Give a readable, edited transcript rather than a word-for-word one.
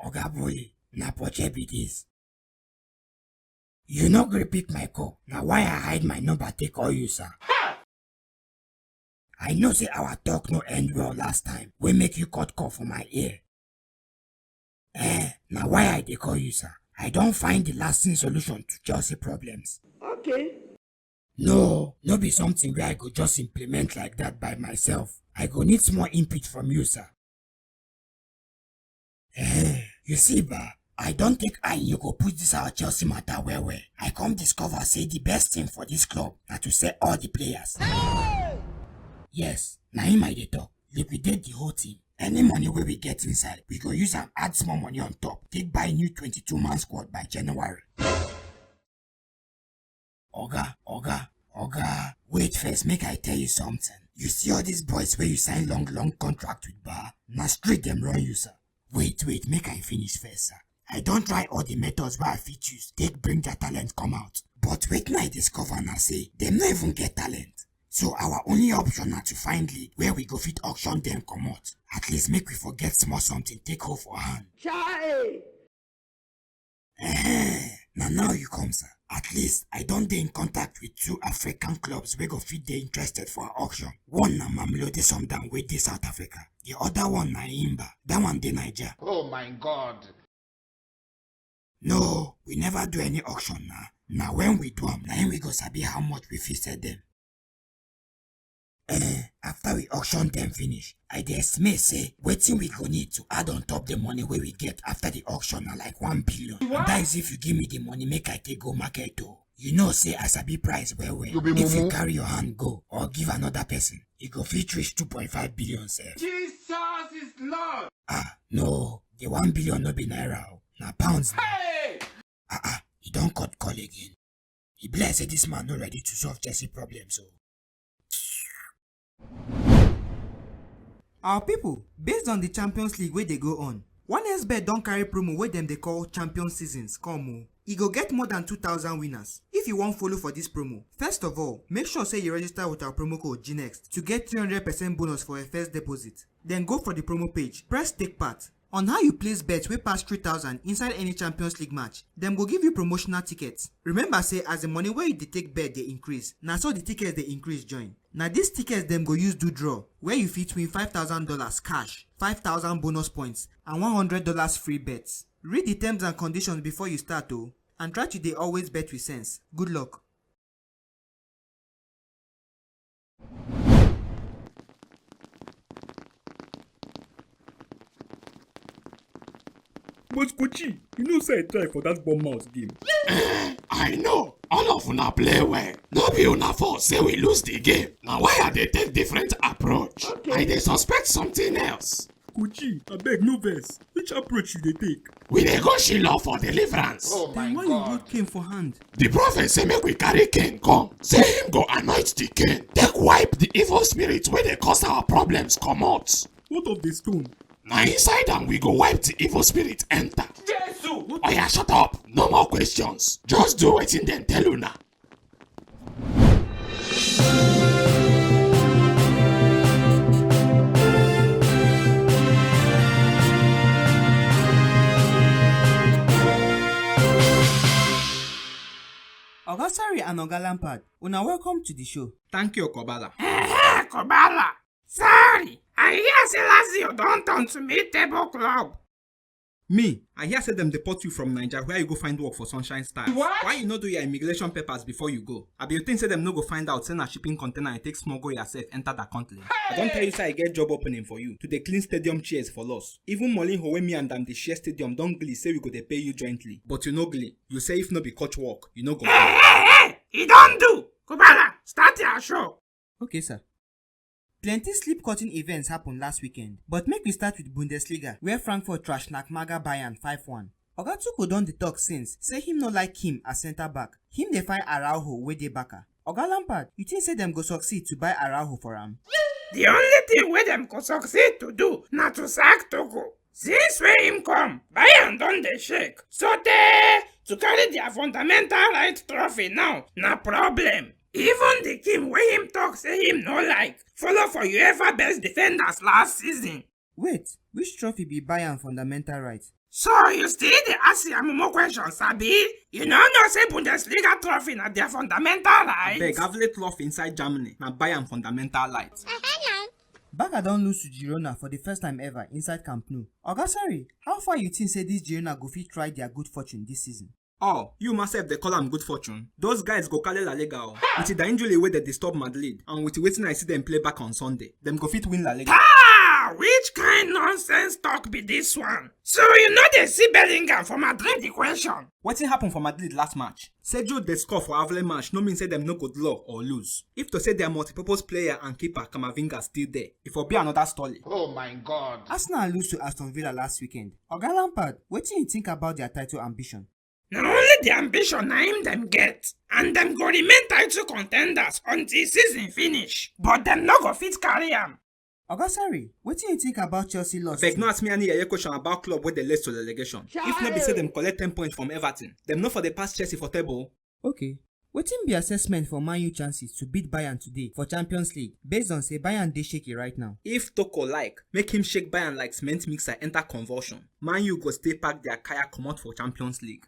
Oga Bully, na poche be this. You no gree pick my call. Now why I hide my number take call you, sir? I know say our talk no end well last time. We make you cut call for my ear. Now why I dey call you, sir? I don't find the lasting solution to Chelsea problems. Okay. No be something where I go just implement like that by myself. I go need small input from you, sir. You see, ba, I don't think you go push this our Chelsea matter well. I come discover say the best thing for this club na to sell all the players. Hey! Yes, na him I dey talk. Liquidate the whole team. Any money we get inside, we go use and add small money on top. Take buy new 22-man squad by January. Oga, wait first, make I tell you something. You see all these boys where you sign long contract with Bar, na street them run you, sir. Wait, make I finish first, sir. I don't try all the methods where I fit use, take bring their talent come out. But wait now I discover now say, them not even get talent. So our only option na to find league where we go fit auction them come out. At least make we forget small something, take hold for hand. Chai! Now you come, sir. At least I don't dey in contact with 2 African clubs where go fit dey interested for auction. One na Mamelodi Sundowns wey dey South Africa. The other one na Imba. That one dey Niger. Oh my God. No, we never do any auction now. Now when we do them, now we go sabi how much we fit sell them. After we auction them finish, I dey estimate say wetin we go need to add on top the money where we get after the auction na like 1 billion. And that is if you give me the money make I take go market though. You know say I sabi price well. If you carry your hand go or give another person, you go fit reach 2.5 billion sef. Jesus is Lord. No, the 1 billion no be naira, na pounds. Hey! He don't cut call again. He bless say this man not ready to solve Chelsea problems, so. Our people, based on the Champions League where they go on, 1xBet don't carry promo where them they call Champion Seasons. Come e go get more than 2,000 winners. If you want follow for this promo, first of all, make sure say you register with our promo code GNEXT to get 300% bonus for a first deposit. Then go for the promo page, press take part. On how you place bets wey pass 3,000 inside any Champions League match, them go give you promotional tickets. Remember say as the money where you dey take bet they increase, na so the tickets they increase join. Now these tickets them go use do draw, where you fit win $5,000 cash, 5,000 bonus points, and $100 free bets. Read the terms and conditions before you start though, and try to dey always bet with sense. Good luck. But Kochi, you know say I try for that bomb mouse game. I know. All of una play well. No be una fault say we lose the game. Now why are they take different approach? I dey suspect something else. Kochi, abeg no vex. Which approach you dey take? We dey go Shiloh for deliverance. Oh my Then why you God. hold cane for hand? The prophet say make we carry cane come. Say him go anoint the cane. Take wipe the evil spirits wey dey cause our problems comot. What of the stone? Na inside am we go wipe the evil spirit enter. Jesus! Oya shut up. No more questions. Just do wetin dem tell una. Oga Sarri and Oga Lampard, una welcome to the show. Thank you, Kobala. Kobala! Sorry! I hear say Lazio don't turn to mid-table club. Me, I hear say them deport you from Nigeria where you go find work for Sunshine Stars. What? Why you no do your immigration papers before you go? I be you think say them no go find out send a shipping container and take smuggle yourself enter that country. I don't tell you say I get job opening for you to dey clean stadium chairs for loss. Even Molinho when me and them dey share stadium don't glee say we go dey pay you jointly. But you no glee. You say if no be coach work, you no go. Hey! He don't do! Kobala, start your show! Okay, sir. Plenty sleep cutting events happened last weekend, but make we start with Bundesliga, where Frankfurt trash Nakmaga Bayern 5-1. Oga Tuchel don dey talk since, say him no like him as centre back. Him dey find Araujo wey dey backa. Oga Lampard, you think say them go succeed to buy Araujo for am? The only thing wey dem go succeed to do na to sack Tuchel. Since when him come, Bayern don dey shake. So to carry their fundamental right trophy now, na problem. Even the team wey him talk say him no like, follow for UEFA best defenders last season. Wait, which trophy be Bayern fundamental right? So you still dey ask am more questions, Abi? You know say Bundesliga trophy na their fundamental right? Beg, I've let love inside Germany. Now Bayern fundamental light. Barca don lose to Girona for the first time ever inside Camp Nou. Oga sorry, how far you think say this Girona go fit try their good fortune this season? Oh, you myself they call them good fortune. Those guys go carry La Liga with the injury way they disturb Madrid and with the waiting I see them play back on Sunday. Them go fit win La Liga. Ah, which kind nonsense talk be this one? So you know they see Bellingham for Madrid equation? What happened for Madrid last match? Sergio they score for Avle match no mean say them no go draw or lose. If to say their multi-purpose player and keeper Kamavinga still there, it will be another story. Oh my God. Arsenal lose to Aston Villa last weekend. Oga Lampard, what do you think about their title ambition? Not only the ambition na him them get, and them go remain title contenders until season finish, but them no go fit carry am. Oga sorry, what do you think about Chelsea loss? Beg no ask me any question about club where they led to relegation. If not be say them collect 10 points from Everton, them not for the past Chelsea for table. Okay. Wetin be assessment for Man U chances to beat Bayern today for Champions League based on say Bayern dey shaky right now? If Toko like, make him shake Bayern like cement mixer enter convulsion. Man U go stay pack their kaya comot for Champions League.